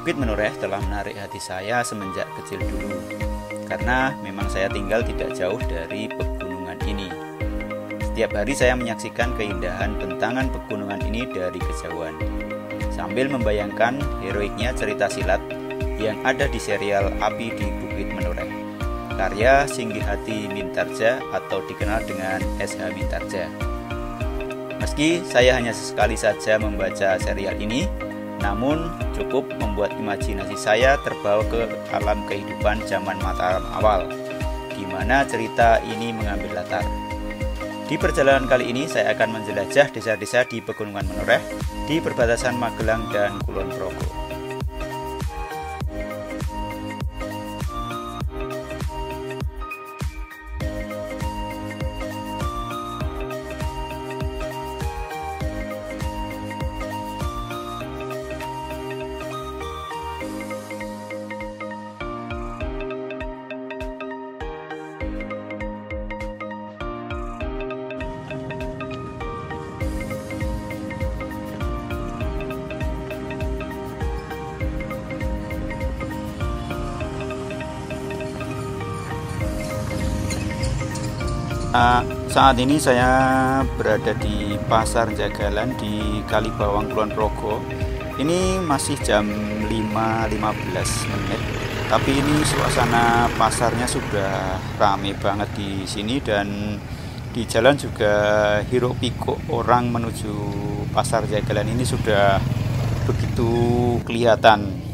Bukit Menoreh telah menarik hati saya semenjak kecil dulu, karena memang saya tinggal tidak jauh dari pegunungan ini. Setiap hari saya menyaksikan keindahan bentangan pegunungan ini dari kejauhan, sambil membayangkan heroiknya cerita silat yang ada di serial Api di Bukit Menoreh, karya Singgihati Mintarja atau dikenal dengan SH Mintarja. Meski saya hanya sesekali saja membaca serial ini, namun cukup membuat imajinasi saya terbawa ke alam kehidupan zaman Mataram awal, di mana cerita ini mengambil latar. Di perjalanan kali ini saya akan menjelajah desa-desa di Pegunungan Menoreh di perbatasan Magelang dan Kulon Progo. Saat ini saya berada di Pasar Jagalan di Kalibawang, Kulon Progo. Ini masih jam 5.15 menit, tapi ini suasana pasarnya sudah ramai banget di sini, dan di jalan juga hiruk pikuk orang menuju Pasar Jagalan ini sudah begitu kelihatan.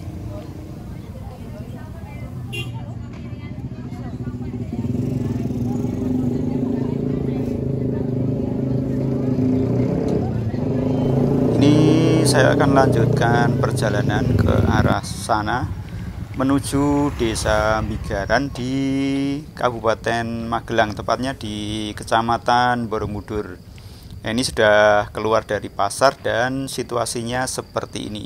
Saya akan lanjutkan perjalanan ke arah sana menuju Desa Migaran di Kabupaten Magelang, tepatnya di Kecamatan Borobudur. Nah, ini sudah keluar dari pasar dan situasinya seperti ini.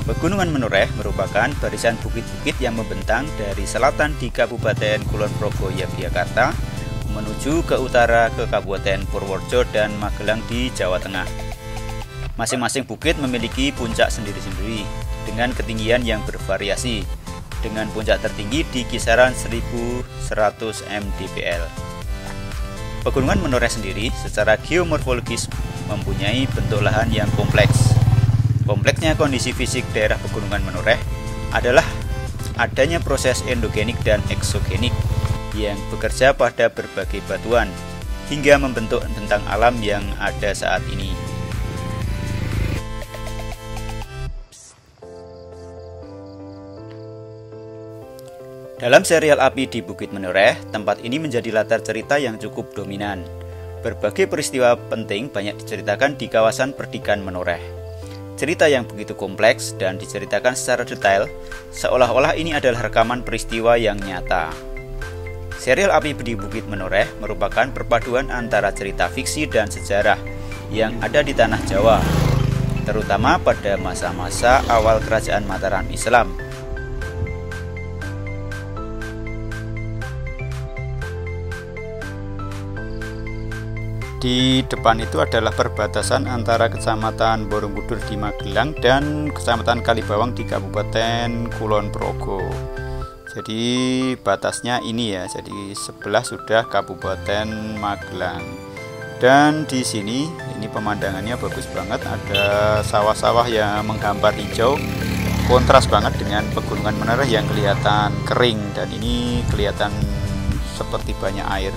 Pegunungan Menoreh merupakan barisan bukit-bukit yang membentang dari selatan di Kabupaten Kulon Progo, Yogyakarta, menuju ke utara ke Kabupaten Purworejo dan Magelang di Jawa Tengah. Masing-masing bukit memiliki puncak sendiri-sendiri dengan ketinggian yang bervariasi, dengan puncak tertinggi di kisaran 1100 mdpl. Pegunungan Menoreh sendiri secara geomorfologis mempunyai bentuk lahan yang kompleks. Kompleksnya kondisi fisik daerah Pegunungan Menoreh adalah adanya proses endogenik dan eksogenik yang bekerja pada berbagai batuan hingga membentuk bentang alam yang ada saat ini. Dalam serial Api di Bukit Menoreh, tempat ini menjadi latar cerita yang cukup dominan. Berbagai peristiwa penting banyak diceritakan di kawasan Perdikan Menoreh. Cerita yang begitu kompleks dan diceritakan secara detail, seolah-olah ini adalah rekaman peristiwa yang nyata. Serial Api di Bukit Menoreh merupakan perpaduan antara cerita fiksi dan sejarah yang ada di tanah Jawa, terutama pada masa-masa awal kerajaan Mataram Islam. Di depan itu adalah perbatasan antara Kecamatan Borobudur di Magelang dan Kecamatan Kalibawang di Kabupaten Kulon Progo. Jadi batasnya ini ya, jadi sebelah sudah Kabupaten Magelang. Dan di sini ini pemandangannya bagus banget, ada sawah-sawah yang menggambar hijau, kontras banget dengan Pegunungan Menoreh yang kelihatan kering, dan ini kelihatan seperti banyak air.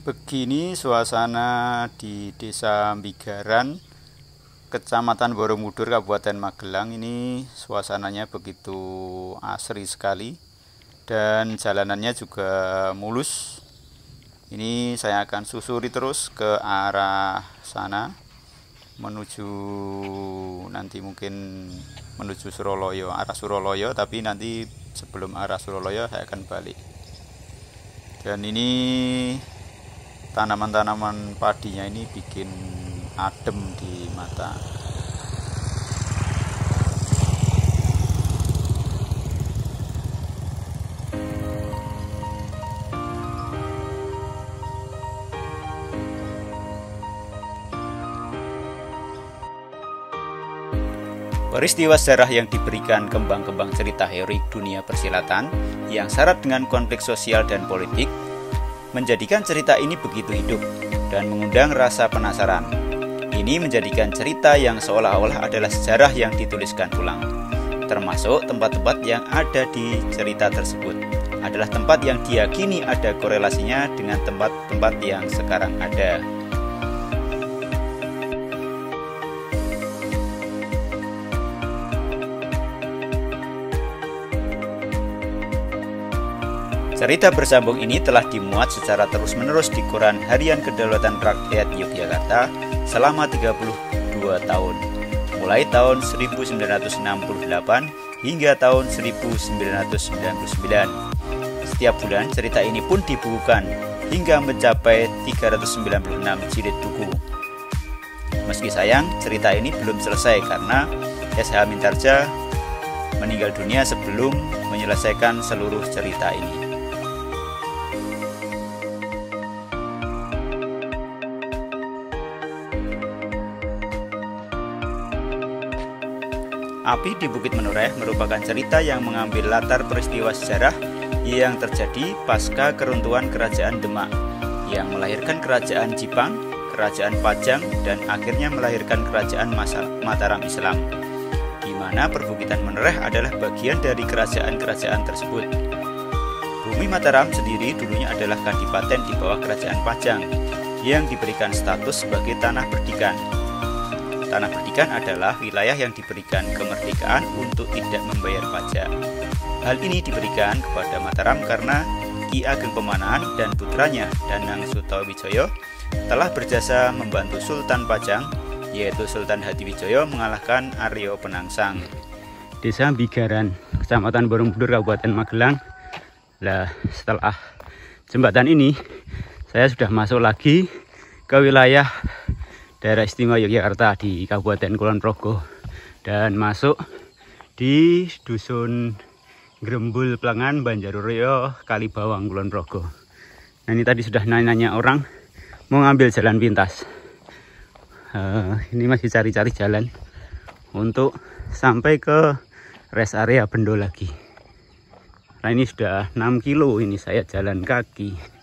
Begini suasana di Desa Mbigaran, Kecamatan Borobudur, Kabupaten Magelang. Ini suasananya begitu asri sekali dan jalanannya juga mulus. Ini saya akan susuri terus ke arah sana menuju nanti mungkin menuju Suroloyo, arah Suroloyo, tapi nanti sebelum arah Suroloyo saya akan balik. Dan ini tanaman-tanaman padinya ini bikin adem di mata. Peristiwa sejarah yang diberikan kembang-kembang cerita heroik dunia persilatan yang syarat dengan konflik sosial dan politik menjadikan cerita ini begitu hidup dan mengundang rasa penasaran. Ini menjadikan cerita yang seolah-olah adalah sejarah yang dituliskan ulang. Termasuk tempat-tempat yang ada di cerita tersebut adalah tempat yang diyakini ada korelasinya dengan tempat-tempat yang sekarang ada. Cerita bersambung ini telah dimuat secara terus-menerus di Koran Harian Kedaulatan Rakyat Yogyakarta selama 32 tahun, mulai tahun 1968 hingga tahun 1999. Setiap bulan cerita ini pun dibukukan hingga mencapai 396 jilid buku. Meski sayang, cerita ini belum selesai karena S.H. Mintarja meninggal dunia sebelum menyelesaikan seluruh cerita ini. Api di Bukit Menoreh merupakan cerita yang mengambil latar peristiwa sejarah yang terjadi pasca keruntuhan Kerajaan Demak yang melahirkan Kerajaan Jipang, Kerajaan Pajang, dan akhirnya melahirkan Kerajaan Mataram Islam, di mana perbukitan Menoreh adalah bagian dari kerajaan-kerajaan tersebut. Bumi Mataram sendiri dulunya adalah kadipaten di bawah Kerajaan Pajang yang diberikan status sebagai tanah berdikan. Tanah berdikan adalah wilayah yang diberikan kemerdekaan untuk tidak membayar pajak. Hal ini diberikan kepada Mataram karena Ki Ageng Pemanahan dan putranya Danang Sutawijaya telah berjasa membantu Sultan Pajang, yaitu Sultan Hadiwijaya, mengalahkan Arya Penangsang. Desa Mbigaran, Kecamatan Borobudur, Kabupaten Magelang. Nah, setelah jembatan ini, saya sudah masuk lagi ke wilayah Daerah Istimewa Yogyakarta di Kabupaten Kulon Progo dan masuk di Dusun Grembul Plengan, Banjaruryo, Kalibawang, Kulon Progo. Nah, ini tadi sudah nanya-nanya orang mau ngambil jalan pintas. Ini masih cari-cari jalan untuk sampai ke rest area Bendo lagi. Nah, ini sudah 6 kilo ini saya jalan kaki.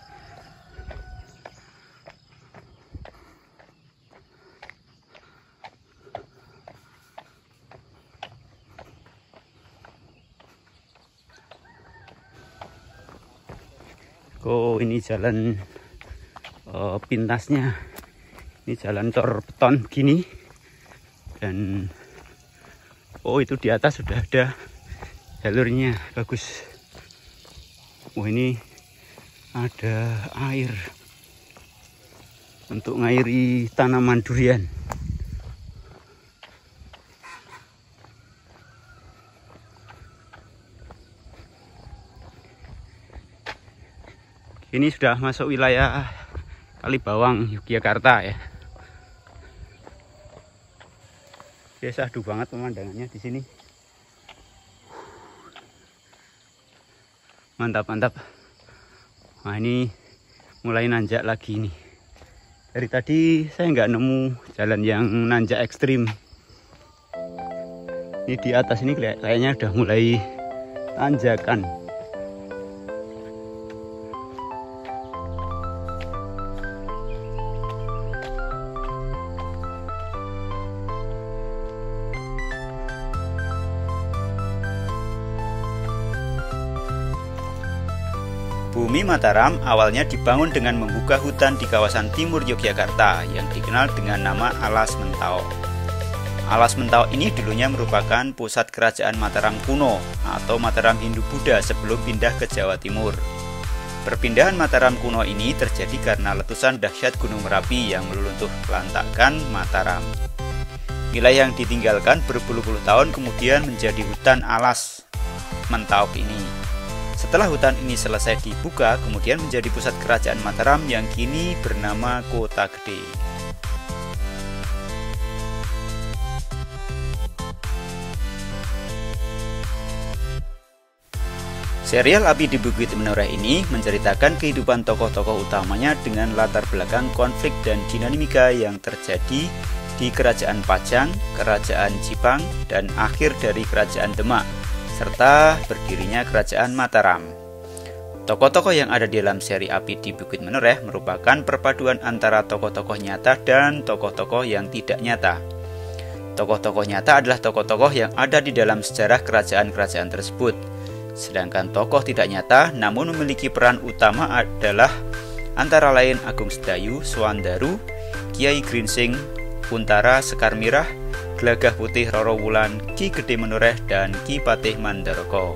Oh, ini jalan pintasnya. Ini jalan cor beton gini. Dan oh, itu di atas sudah ada jalurnya, bagus. Oh, ini ada air untuk ngairi tanaman durian. Ini sudah masuk wilayah Kalibawang, Yogyakarta ya. Ya, syahdu banget pemandangannya di sini. Mantap-mantap. Nah, ini mulai nanjak lagi nih. Dari tadi saya nggak nemu jalan yang nanjak ekstrim. Ini di atas ini kayaknya udah mulai tanjakan. Bumi Mataram awalnya dibangun dengan membuka hutan di kawasan timur Yogyakarta yang dikenal dengan nama Alas Mentau. Alas Mentau ini dulunya merupakan pusat kerajaan Mataram kuno atau Mataram Hindu-Buddha sebelum pindah ke Jawa Timur. Perpindahan Mataram kuno ini terjadi karena letusan dahsyat Gunung Merapi yang meluntuh-lantakkan Mataram. Wilayah yang ditinggalkan berpuluh-puluh tahun kemudian menjadi hutan Alas Mentau ini. Setelah hutan ini selesai dibuka, kemudian menjadi pusat kerajaan Mataram yang kini bernama Kota Gede. Serial Api di Bukit Menoreh ini menceritakan kehidupan tokoh-tokoh utamanya dengan latar belakang konflik dan dinamika yang terjadi di Kerajaan Pajang, Kerajaan Jipang, dan akhir dari Kerajaan Demak, serta berdirinya Kerajaan Mataram. Tokoh-tokoh yang ada di dalam seri Api di Bukit Menoreh merupakan perpaduan antara tokoh-tokoh nyata dan tokoh-tokoh yang tidak nyata. Tokoh-tokoh nyata adalah tokoh-tokoh yang ada di dalam sejarah kerajaan-kerajaan tersebut. Sedangkan tokoh tidak nyata namun memiliki peran utama adalah antara lain Agung Sedayu, Swandaru, Kiai Grinsing, Kuntara Sekar Mirah, Glagah Putih Roro Wulan, Ki Gede Menoreh, dan Ki Patih Mandaraka.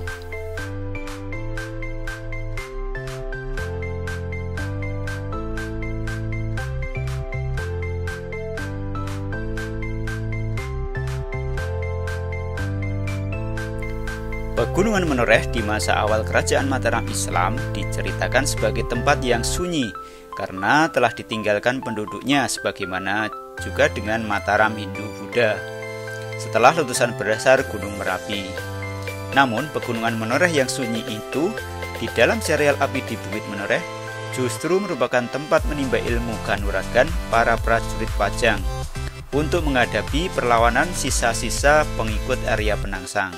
Pegunungan Menoreh di masa awal Kerajaan Mataram Islam diceritakan sebagai tempat yang sunyi karena telah ditinggalkan penduduknya sebagaimana juga dengan Mataram Hindu-Buddha setelah letusan berdasar Gunung Merapi. Namun Pegunungan Menoreh yang sunyi itu di dalam serial Api di Bukit Menoreh justru merupakan tempat menimba ilmu kanuragan para prajurit Pajang untuk menghadapi perlawanan sisa-sisa pengikut Arya Penangsang.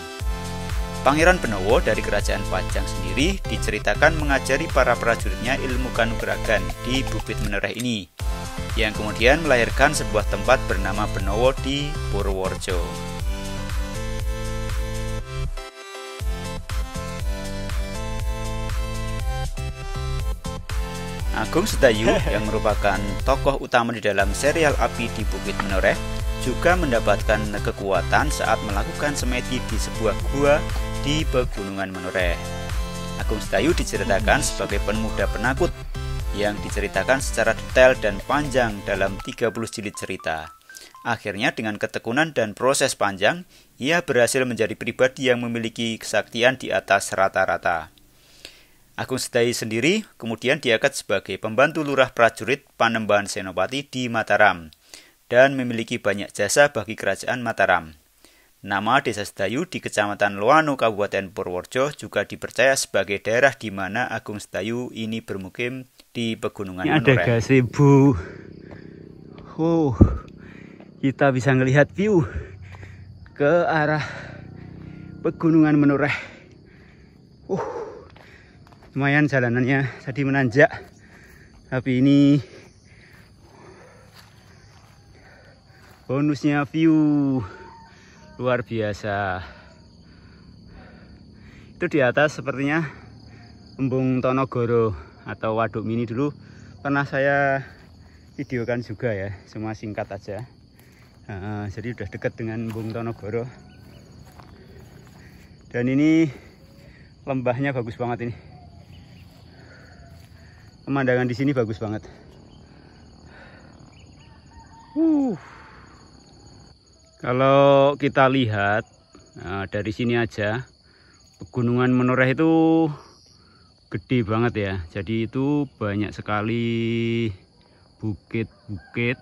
Pangeran Benowo dari Kerajaan Pajang sendiri diceritakan mengajari para prajuritnya ilmu kanuragan di Bukit Menoreh ini, yang kemudian melahirkan sebuah tempat bernama Benowo di Purworejo. Agung Sedayu yang merupakan tokoh utama di dalam serial Api di Bukit Menoreh juga mendapatkan kekuatan saat melakukan semedi di sebuah gua di Pegunungan Menoreh. Agung Sedayu diceritakan sebagai pemuda penakut yang diceritakan secara detail dan panjang dalam 30 jilid cerita. Akhirnya dengan ketekunan dan proses panjang, ia berhasil menjadi pribadi yang memiliki kesaktian di atas rata-rata. Agung Sedayu sendiri kemudian diangkat sebagai pembantu lurah prajurit Panembahan Senopati di Mataram dan memiliki banyak jasa bagi Kerajaan Mataram. Nama Desa Sedayu di Kecamatan Loano, Kabupaten Purworejo juga dipercaya sebagai daerah di mana Agung Sedayu ini bermukim di Pegunungan Menoreh. Ada gazebo. Kita bisa melihat view ke arah Pegunungan Menoreh. Lumayan jalanannya tadi menanjak, tapi ini bonusnya view luar biasa. Itu di atas sepertinya Embung Tonogoro atau Waduk Mini dulu pernah saya videokan juga ya, semua singkat aja. Jadi udah dekat dengan Embung Tonogoro. Dan ini lembahnya bagus banget ini. Pemandangan di sini bagus banget. Kalau kita lihat dari sini aja, Pegunungan Menoreh itu gede banget ya. Jadi itu banyak sekali bukit-bukit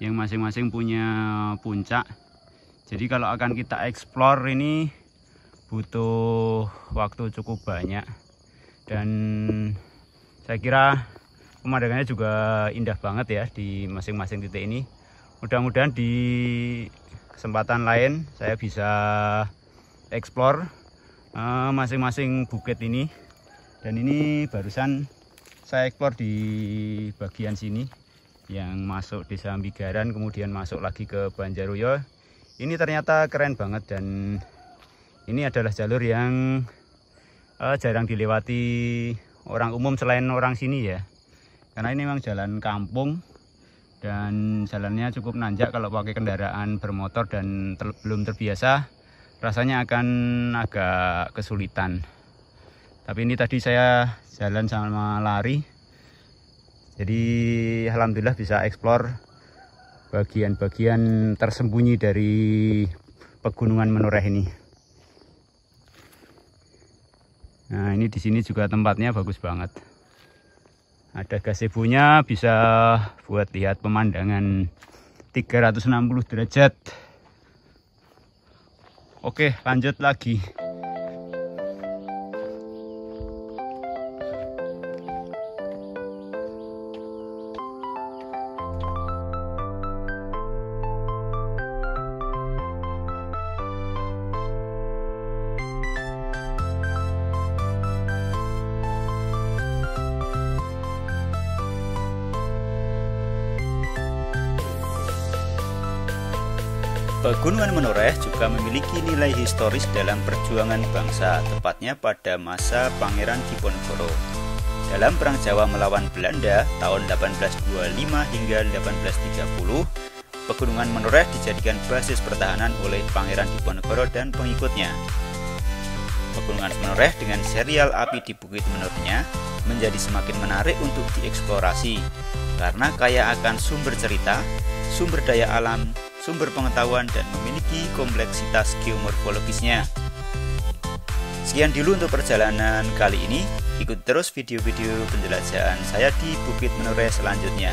yang masing-masing punya puncak. Jadi kalau akan kita explore ini butuh waktu cukup banyak. Dan saya kira pemandangannya juga indah banget ya di masing-masing titik ini. Mudah-mudahan di kesempatan lain saya bisa explore masing-masing bukit ini. Dan ini barusan saya explore di bagian sini yang masuk Desa Ambigaran kemudian masuk lagi ke Banjaruyo. Ini ternyata keren banget dan ini adalah jalur yang jarang dilewati orang umum selain orang sini ya. Karena ini memang jalan kampung dan jalannya cukup nanjak. Kalau pakai kendaraan bermotor dan belum terbiasa, rasanya akan agak kesulitan. Tapi ini tadi saya jalan sama lari, jadi alhamdulillah bisa eksplor bagian-bagian tersembunyi dari Pegunungan Menoreh ini. Nah, ini di sini juga tempatnya bagus banget. Ada gazebo-nya, bisa buat lihat pemandangan 360 derajat. Oke, lanjut lagi. Pegunungan Menoreh juga memiliki nilai historis dalam perjuangan bangsa, tepatnya pada masa Pangeran Diponegoro. Dalam Perang Jawa melawan Belanda tahun 1825 hingga 1830, Pegunungan Menoreh dijadikan basis pertahanan oleh Pangeran Diponegoro dan pengikutnya. Pegunungan Menoreh dengan serial api di Bukit Menorehnya menjadi semakin menarik untuk dieksplorasi karena kaya akan sumber cerita, sumber daya alam, sumber pengetahuan, dan memiliki kompleksitas geomorfologisnya. Sekian dulu untuk perjalanan kali ini. Ikuti terus video-video penjelajahan saya di Bukit Menoreh selanjutnya.